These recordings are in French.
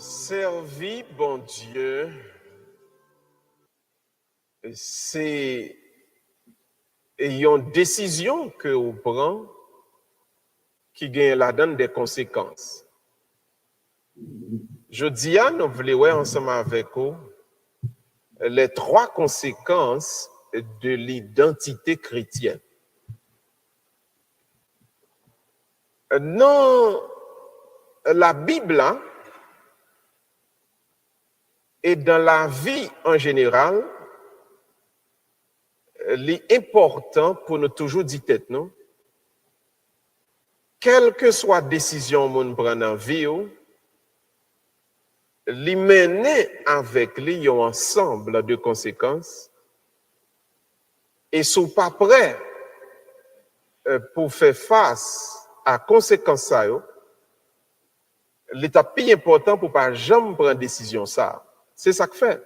Servir bon Dieu, c'est une décision que vous prenez qui gagne la donne des conséquences. Je dis à nous voulons ensemble avec vous les trois conséquences de l'identité chrétienne. Dans la Bible et dans la vie en général, l'important pour nous toujours dire tête, non? Quelle que soit la décision que nous prenons dans la vie, li mener avec lui un ensemble de conséquences et si pas prêt pour faire face à conséquences ça, l'étape plus important pour pas jamais prendre décision ça. C'est ça que fait.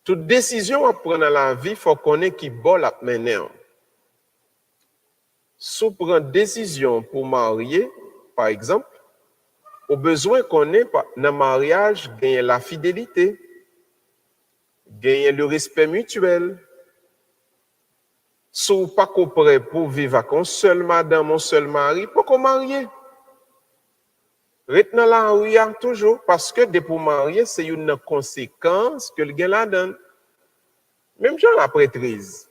Toute décision à prendre dans la vie, faut connaître qui bon la mener. Si on prend décision pour marier, par exemple, au besoin qu'on ait dans le mariage, gagner la fidélité, gagner le respect mutuel. Si vous pas prêt pour vivre avec un seul madame, un seul mari, pourquoi marier? Retenez la rue toujours, parce que de pour marier, c'est une conséquence que le gars la donne. Même genre la prêtrise.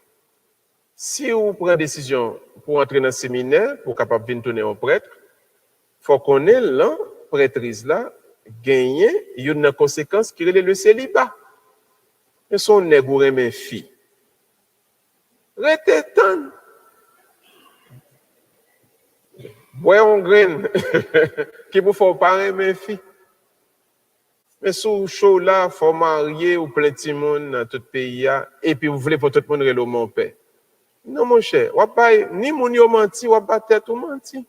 Si vous prenez décision pour entrer dans le séminaire, pour capable de tourner un prêtre, faut qu'on ait là, prêtrise là, gagner une conséquence qui est le célibat. Et son nègre mes filles. Restez tant. Bois en graine qui vous faut pas mes filles. Mais sous chaud là, faut marier ou plein de monde dans tout pays et puis vous voulez pour tout le monde relo mon père. Non mon cher, ni moun yo menti, ou pas tête ou menti.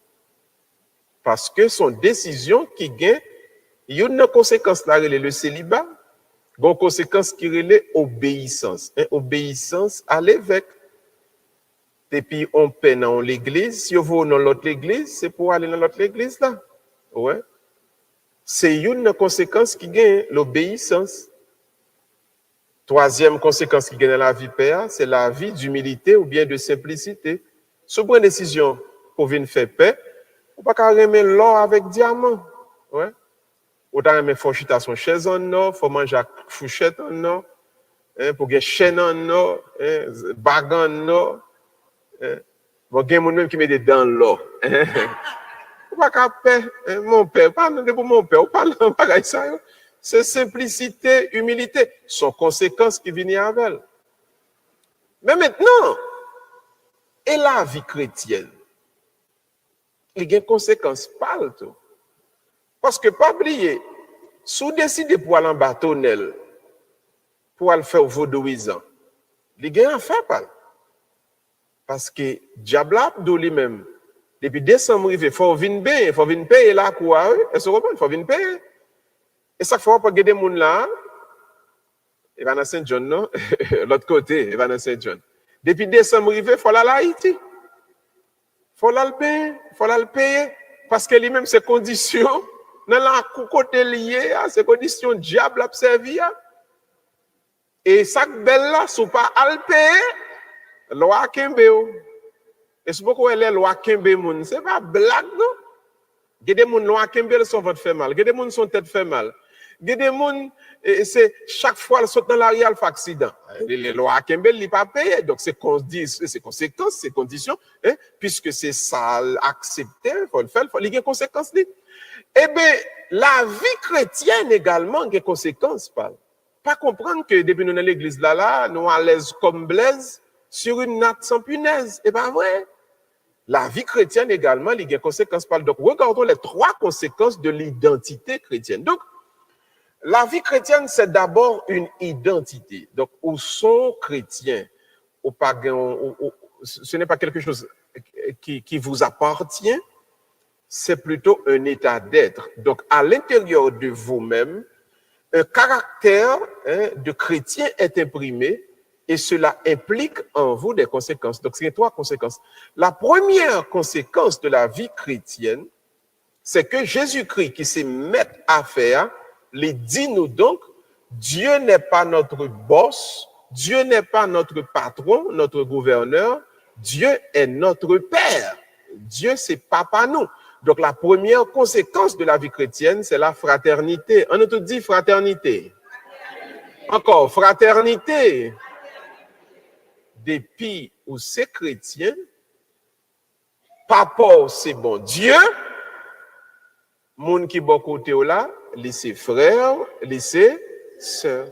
Parce que son décision qui gagne, il y a une conséquence là, le célibat, une conséquence qui relève obéissance. Obéissance à l'évêque. Et puis on paie dans l'église, si vous allez dans l'autre église, c'est pour aller dans l'autre église là. Ouais. C'est une conséquence qui gagne l'obéissance. Troisième conséquence qui gagne dans la vie paix, c'est la vie d'humilité ou bien de simplicité. Si vous prenez une décision pour venir faire paix, vous ne pouvez pas remettre l'or avec diamant. Ouais. Ou t'as remettre fourchette à son chaise en or, faut manger fourchette en or, pour gagner chaîne en or, bague en or. Bon, il y a des gens qui mettent des dents l'or. Vous ne pouvez pas faire mon père, pas pour mon père, ou pas de ça. C'est simplicité, humilité, sont conséquences qui viennent avec elle. Mais maintenant, et la vie chrétienne, il y a des conséquences pas le tout. Parce que, pas oublier, si vous décidez pour aller en bâtonnel, pour aller faire vaudouisant, il y a un fait pas. Parce que, diable Abdou lui-même, depuis décembre, il faut venir payer, il faut venir payer là, quoi, et se reprendre, il faut venir payer. Et ça faut pas garder moun là. Il va dans Saint-John, non? L'autre côté, il va dans Saint-John. Depuis décembre, il faut aller à Haïti. Faut le payer. Parce que lui-même, ses conditions, dans la côté lié à ces conditions, diable a servi. Et ça belle là, si pas à le payer, loi Kembe. Et c'est pourquoi elle est loi Kembe moun. C'est pas blague, non? Il y a des gens loi Kembe sont votre fait mal. Il y a des gens sont tête fait mal. Il y a des gens, c'est chaque fois qu'ils sautent dans l'arrière, ils font accident. Les lois Kembe ne sont pas payées. Donc, c'est conséquences, c'est conditions, puisque c'est ça accepté, il faut le faire, il y a des conséquences. Eh bien, la vie chrétienne également a des conséquences. Pas comprendre que depuis nous dans l'église là, nous à l'aise comme Blaise sur une natte sans punaise. Et pas vrai. La vie chrétienne également, il y a des conséquences. Donc, regardons les trois conséquences de l'identité chrétienne. Donc, la vie chrétienne, c'est d'abord une identité. Donc, où sont chrétiens, ce n'est pas quelque chose qui vous appartient, c'est plutôt un état d'être. Donc, à l'intérieur de vous-même, un caractère de chrétien est imprimé et cela implique en vous des conséquences. Donc, c'est trois conséquences. La première conséquence de la vie chrétienne, C'est que Jésus-Christ qui s'est mettre à faire, les dit nous donc, Dieu n'est pas notre boss, Dieu n'est pas notre patron, notre gouverneur, Dieu est notre Père. Dieu, c'est papa nous. Donc la première conséquence de la vie chrétienne, c'est la fraternité. On nous dit fraternité. Encore, fraternité. Depuis où c'est chrétien, papa, c'est bon Dieu. Moun qui bon côté là, laissez frères, laissez sœurs.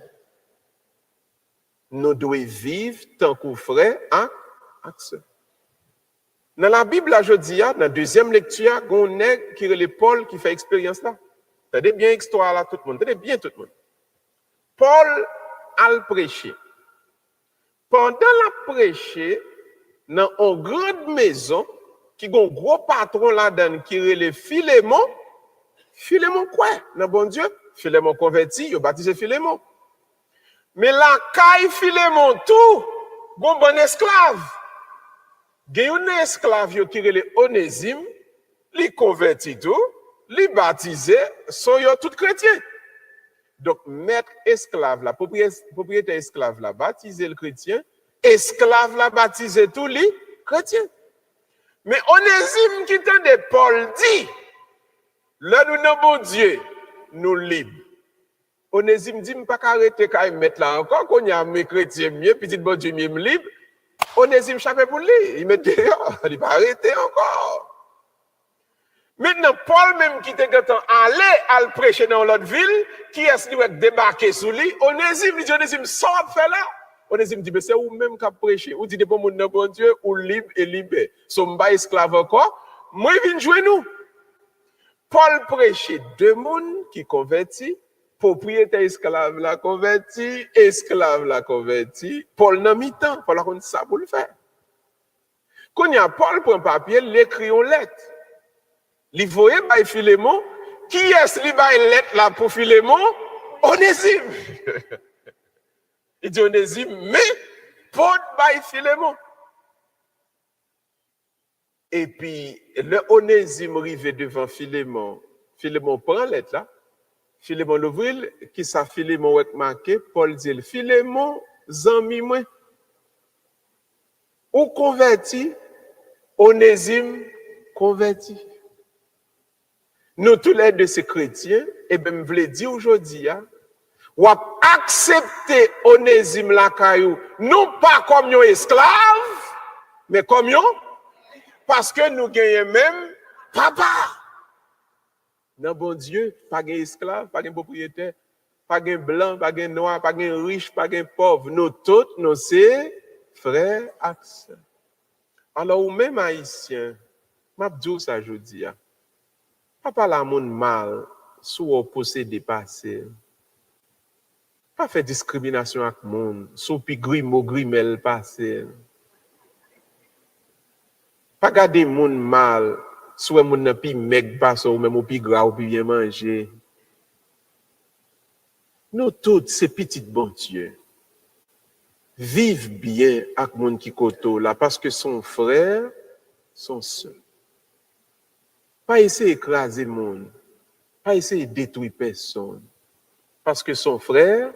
Nous devons vivre tant que frères et sœurs. Dans la Bible, là, je dis, dans la deuxième lecture, on est qui est Paul qui fait expérience là. Tenez bien l'histoire là, tout le monde. Tenez bien tout le monde. Paul a prêché. Pendant la prêché, dans une grande maison, qui a un gros patron là-dedans, qui est le Philémon. Philémon quoi? Non, bon Dieu. Philémon converti, il a baptisé Philémon. Mais la caille Philémon, tout, bon esclave. Il y a un esclave qui est le Onésime, il converti tout, il baptisé, sont tous chrétiens. Donc, maître esclave, la propriétaire esclave, la baptisé le chrétien, esclave, la baptisé tout les chrétiens. Mais Onésime qui tendait Paul dit, là nous n'avons bon Dieu, nous libres. Onésime dit, je ne peux pas arrêter quand il mettre là encore, qu'on y a mes chrétiens mieux, petit bon Dieu mieux libre. Onésime chapé pour lui, il met dehors, il va arrêter encore. Maintenant, Paul même qui était allé à prêcher dans l'autre ville, qui est-ce qui va débarquer sous lui, Onésime dit, Onésime, sort fait là. Onésime dit, mais c'est vous même qui a prêché. Ou dit, bon, mon bon Dieu, ou libre et libéré. Son bas esclave encore, moi, il vient jouer nous. Paul prêchait deux mondes qui convertit, propriétaire esclave la converti, esclave la converti. Paul n'a mis temps, Paul a connu ça pour le faire. Quand il y a Paul prend papier, l'écrit en lettre. Il voyait par Philémon, qui est-ce qui va lettre là pour Philémon? Onésime. Il dit Onésime, mais Paul by Philémon. Et puis, le Onésime arrive devant Philémon. Philémon prend lettre là. Philémon l'ouvre, qui ça Philémon est marqué, Paul dit, Philémon, zami moi. Ou converti, Onésime converti. Nous tous les deux ces chrétiens, et bien, je voulais dire aujourd'hui, ou accepter Onésime la caillou, non pas comme un esclave, mais comme un, parce que nous gagnons même papa. Non, bon Dieu, pas un esclave, pas un propriétaire, pas un blanc, pas un noir, pas un riche, pas un pauvre. Nous tous, nous sommes frères et sœurs. Alors, ou même haïtien, je dis ça aujourd'hui. Pas parler à mon mal, sous posséder passé. Pas faire discrimination avec le monde, sous pi grimel passé. Pas garder mon mal, sous mon n'a pi meg passe ou même au pi gras ou pi bien manger. Nous tous, ces petits bon Dieu, vivent bien avec mon qui koto là, parce que son frère, son soeur. Pas essayer d'écraser le monde, pas essayer de détruire personne, parce que son frère,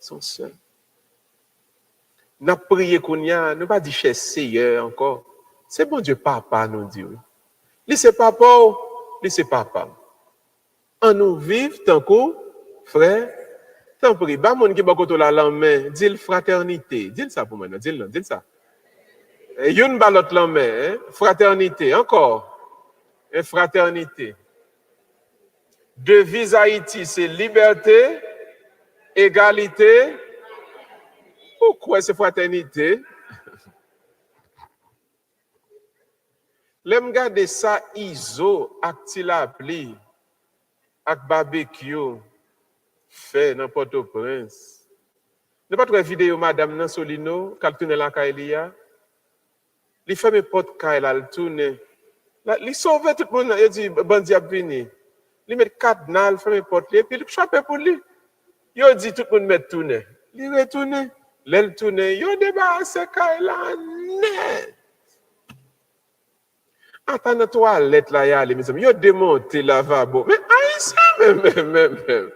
son soeur. N'a prié qu'on y a, ne pas dire cher Seigneur encore. C'est bon Dieu papa nous dit. Laissez papa, laissez papa. En nous vivre tant que frère, tant pis. Bah mon qui bakoto la main, dit fraternité, dit ça pour moi, dit ça. Et une balotte la main, fraternité encore. Et fraternité. Devise Haïti, c'est liberté, égalité. Pourquoi c'est fraternité? L'aime garder ça iso, actilapli, ak barbecue, fait dans Port-au-Prince. Ne pas trouver vidéo madame nan Solino, qu'elle tourne la Kailia. Li fait mes portes Kaila, elle tourne. Li sauve tout le monde, il dit bandi a vini. Li met cadenas, il fait mes portes, et puis il chope pour lui. Il dit tout le monde met tourner. Il retourne, l'elle tourne, il débarrasse Kaila net. Attends, dans toilette là, y a les mes amis, yo démonté lavabo. Mais haïtien, même.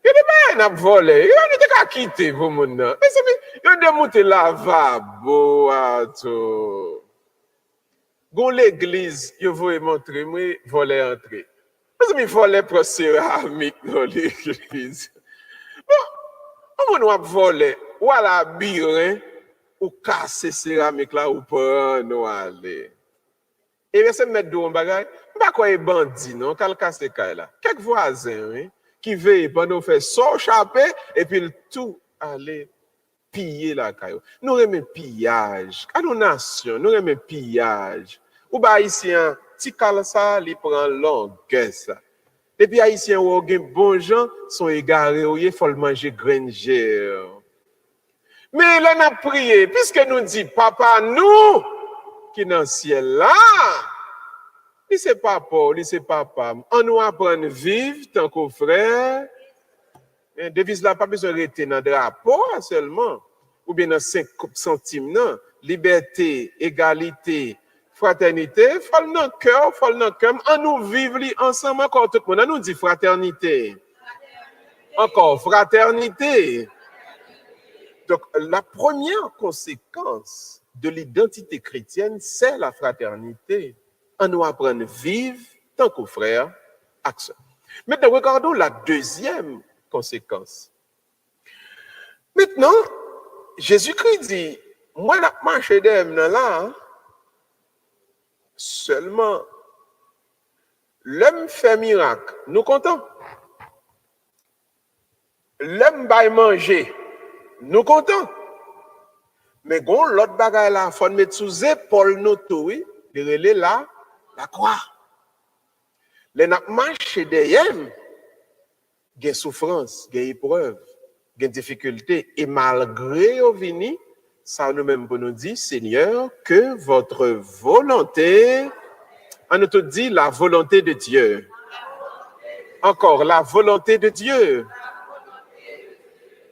Il n'y a pas volé. Il n'y a pas quitté pour mon nom. Il y a démonté lavabo à tout. Gon l'église, je veux montrer, moi, voler entrer. Parce que je voler pour céramique dans l'église. Bon, on va voler, ou à la birin, ou casser céramique là, ou pas, nous aller. Et bien, c'est mettre de un bagage. Pas quoi est bandit, non? Quand le casse les cailles là. Quelques voisins, oui, qui veillent pendant faire s'échapper, et puis tout aller piller la caille. Nous aimons pillage. À nos nations, nous aimons pillage. Ou bah haïtien, ti kal ça, li prend longueur ça. Depuis haïtien ou gen bon gens sont égarés, ou il faut manger granger. Mais là n'a prié, puisque nous dit papa nous qui dans le ciel là, il c'est papa, on nous apprend à vivre tant qu'au frère. Devise là pas besoin de rester dans le drapeau seulement, ou bien dans 5 centimes, non. Liberté, égalité, fraternité, faut dans cœur, on nous vivre ensemble encore tout le monde. On nous dit fraternité. Encore fraternité. Donc la première conséquence de l'identité chrétienne, c'est la fraternité. On nous apprend à vivre tant qu'aux frères, action. Maintenant, regardons la deuxième conséquence. Maintenant, Jésus-Christ dit, moi, je marche d'eux là, seulement l'homme fait miracle, nous comptons. L'homme va manger, nous comptons. Mais bon, l'autre bagaille là, il faut mettre sous épaule nous tout, oui, de relayer là, la croix. Les n'a marché derrière, il y a souffrance, il y a épreuve, il y a difficulté. Et malgré au vini, ça nous-mêmes pour nous dire, Seigneur, que votre volonté, on nous tout dit la volonté de Dieu. Encore, la volonté de Dieu.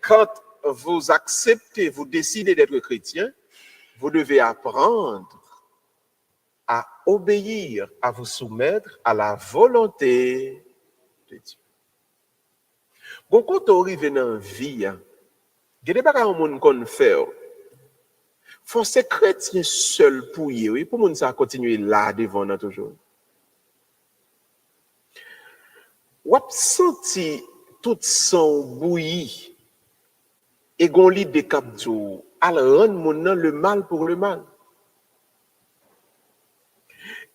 Quand vous acceptez, vous décidez d'être chrétien, vous devez apprendre à obéir, à vous soumettre à la volonté de Dieu. Bon, quand on arrive dans la vie, il y a des choses qu'on fait. Faut se chrétien seul pour y, oui, pour ça continuer là devant nous toujours. Ou senti tout son bouilli et gon lit de capture, al rendre mon le mal pour le mal.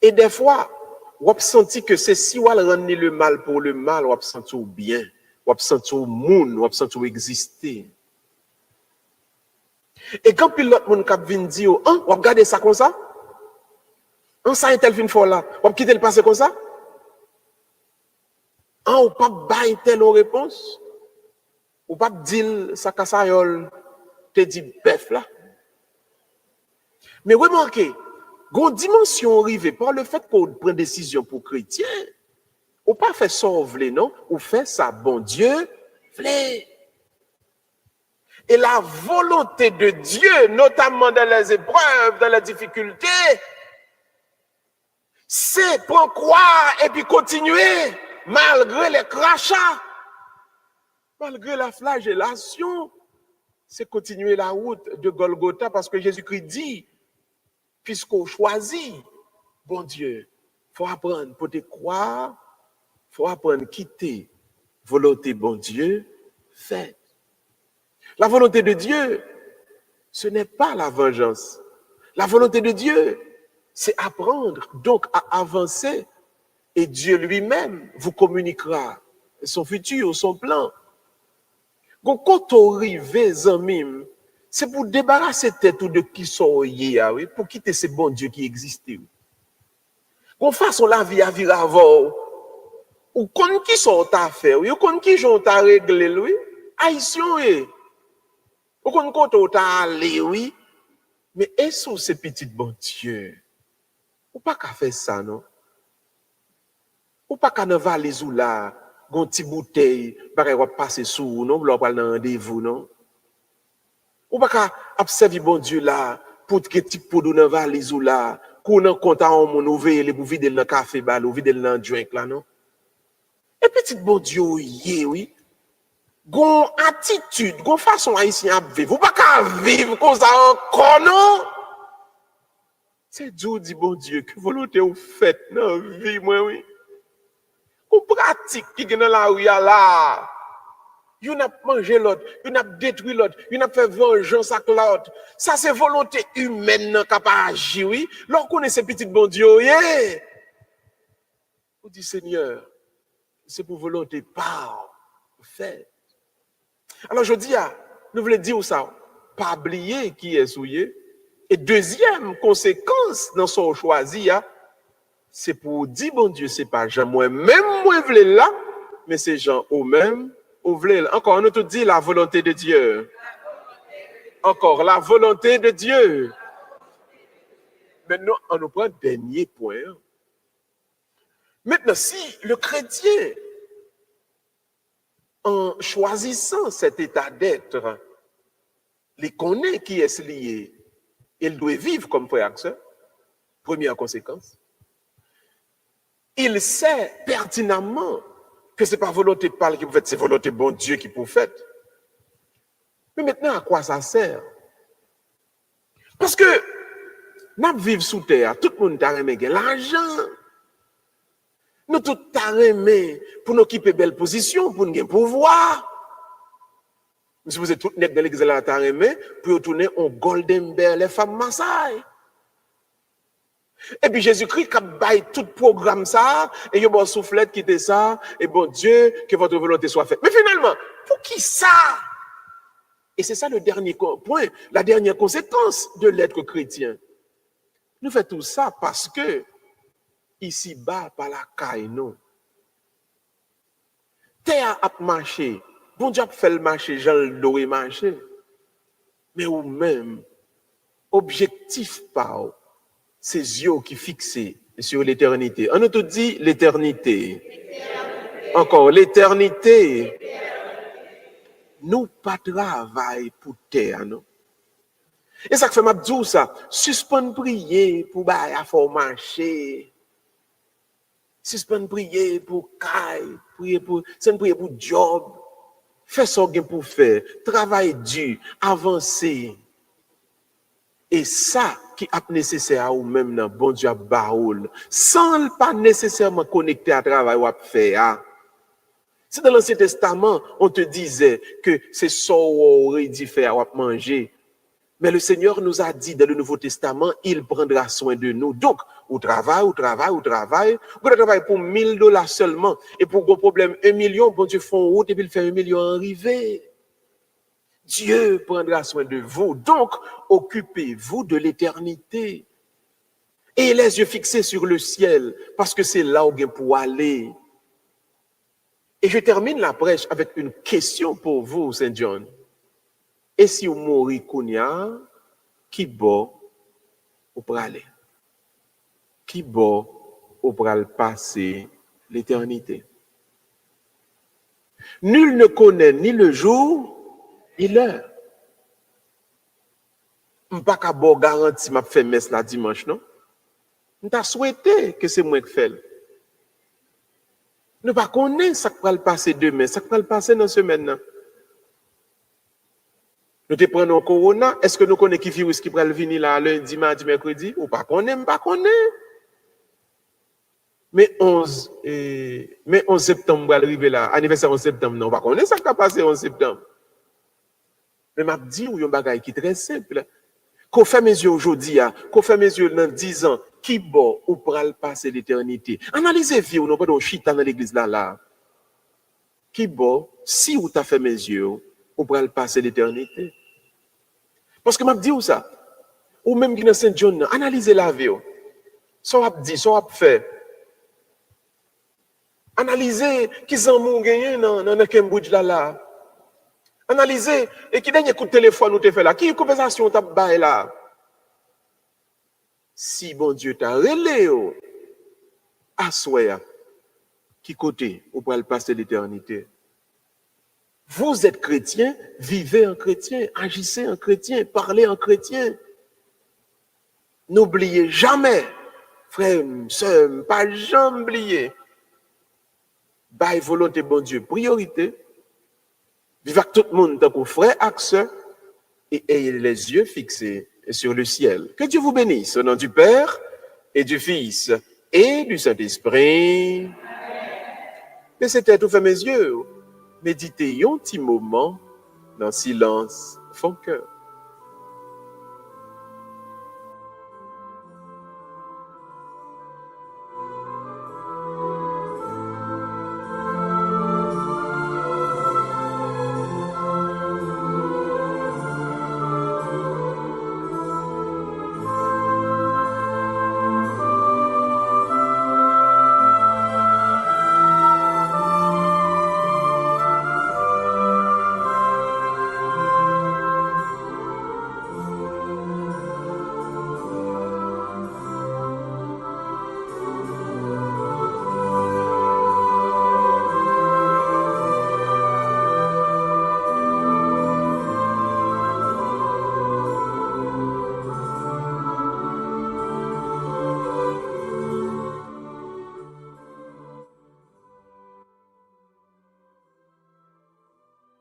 Et des fois, ou senti que c'est si ou al rendre le mal pour le mal, ou senti ou bien, ou senti au monde, ou senti ou exister. Et quand puis l'autre monde cap vinn dire, hein, ou regarder ça comme ça? En ça tel fin fort là, ou quitter le passé comme ça? Hein, ou pas bailler telle réponse? Ou pas dire ça cassayol te dit bœuf là? Mais remarquez, une dimension arrivée par le fait qu'on prend décision pour chrétien, ou pas fait sauver, non? Ou fait ça, bon Dieu, voulait. Et la volonté de Dieu, notamment dans les épreuves, dans les difficultés, c'est pour croire et puis continuer, malgré les crachats, malgré la flagellation, c'est continuer la route de Golgotha, parce que Jésus-Christ dit, puisqu'on choisit, bon Dieu, il faut apprendre pour te croire, il faut apprendre à quitter volonté, bon Dieu, faite. La volonté de Dieu, ce n'est pas la vengeance. La volonté de Dieu, c'est apprendre donc à avancer et Dieu lui-même vous communiquera son futur, son plan. Donc, quand on arrive, amis, c'est pour débarrasser tête ou de qui sont hier, oui, pour quitter ce bon Dieu qui existait. Qu'on fasse la vie à vivre avant, ou qu'on qui sont à faire, ou qu'on qui sont à régler, oui, haïtien, oui. Ou qu'on compte à aller, oui. Mais est-ce que c'est petit bon Dieu? Ou pas qu'à faire ça, non? Ou pas qu'à ne valise ou là, gon petit bouteille, pareil, va passer sous, non? Ou pas dans rendez-vous, non? Ou pas qu'à observer bon Dieu là, pour que petit poudre dans valise ou là, qu'on en compte à on ouvrir les pour vider le café bal ou vider le drink là non. Et petit bon Dieu oui. Gon attitude, gon façon haïtien à vivre. Vous pas qu'à vivre comme ça encore non. C'est Dieu dit bon Dieu que volonté vous faites dans vie moi oui. Ou pratique qui est dans la rue là. Vous n'a mangé l'autre, vous n'a détruit l'autre, vous n'a fait vengeance avec l'autre. Ça c'est volonté humaine qui a agi oui. Lorsqu'on connaît ces petits bon Dieu, yeah. Vous dit Seigneur, c'est pour volonté par fait. Alors je dis nous voulons dire ça, pas oublier qui est souillé. Et deuxième conséquence dans son choisi, c'est pour dire bon Dieu, c'est pas Jean moi-même moi voulais là, mais c'est Jean au même ou voulez. Encore on nous dit la volonté de Dieu. Encore la volonté de Dieu. Maintenant on nous prend dernier point. Maintenant si le chrétien en choisissant cet état d'être, les connaît qui est lié, il doit vivre comme frère et sœur. Première conséquence. Il sait pertinemment que ce n'est pas volonté de parler qui vous faites, c'est volonté de bon Dieu qui vous fait. Mais maintenant, à quoi ça sert? Parce que nous vivons sous terre, tout le monde a remis l'argent. Nous tout a remis pour nous occuper belle position, pour nous gagner pouvoir. Si vous êtes tout net dans l'église de la Taremé, pour tourner en Golden Bear, les femmes Maasai. Et puis Jésus-Christ a baillé tout programme ça, et il y a bon soufflette qui était ça, et bon Dieu, que votre volonté soit faite. Mais finalement, pour qui ça? Et c'est ça le dernier point, la dernière conséquence de l'être chrétien. Nous faisons tout ça parce que, ici-bas, par la caille, non. Terre a marché. Bon Dieu a fait le marché, Jean le doit marcher. Mais ou même, objectif pas, c'est yeux qui fixés sur l'éternité. On nous tout dit l'éternité. Encore l'éternité. Nous pas travail pour terre, non? Et ça fait m'a dit ça, suspendre prier pour bailler à faire marcher. Suspendre prier pour caille, prier pour job. Fais ce que pour faire, travail dur, avancer. Et ça qui est nécessaire ou même dans bon Dieu baoul, sans pas nécessairement connecter à travail ou à faire. C'est dans l'Ancien Testament, on te disait que c'est ça qu'on aurait dû faire ou à manger. Mais le Seigneur nous a dit dans le Nouveau Testament, il prendra soin de nous. Donc, au travail, vous travaillez pour $1000 seulement. Et pour gros problème, 1 million, bon Dieu font route et puis il fait 1 million arriver. Dieu prendra soin de vous. Donc, occupez-vous de l'éternité. Et les yeux fixés sur le ciel, parce que c'est là où vous pour aller. Et je termine la prêche avec une question pour vous, Saint John. Et si vous mourrez, Kounia, qui bon ou pour aller? Qui bon ou pour passer l'éternité? Nul ne connaît ni le jour ni l'heure. Je ne peux pas garantir que je fais messe la dimanche, non? Je t'ai souhaité que c'est moi qui fais. Ne pas connaître ce qui va le passer demain, ce qui va le passer dans la semaine. Nous te prenons corona, est-ce que nous connaissons qui virus qui va venir là lundi, mardi, mercredi? Ou pas connaître, pas connaître. Mais 11 septembre va arriver là, anniversaire 11 septembre, non, pas connaître ça qui va passer 11 septembre. Mais m'a dit ou un bagage qui est très simple. Qu'on fait mes yeux aujourd'hui, qu'on fait mes yeux dans 10 ans, qui bon ou pral passer l'éternité. Analysez vie ou non pas de chita dans l'église là. Qui bon si ou t'a fait mes yeux ou pral passer l'éternité. Parce que m'a dit ou ça. Ou même qui dans Saint John, analysez la vie. Ça va dit, ça va fait. Analysez qui s'en moun gagné dans Cambridge là. Analysez et qui dernier coup de téléphone ou te fait là, qui conversation t'a bail là. Si bon Dieu t'a relé à soi, qui côté ou pour le passer l'éternité. Vous êtes chrétien, vivez en chrétien, agissez en chrétien, parlez en chrétien. n'oubliez jamais, frère, sœur, pas jamais oublier. Bail volonté bon Dieu, priorité. Vivez avec tout le monde tant que frère et sœur et ayez les yeux fixés sur le ciel. Que Dieu vous bénisse au nom du Père et du Fils et du Saint-Esprit. Laissez tête, fermez mes yeux. Méditez un petit moment dans le silence, fond cœur.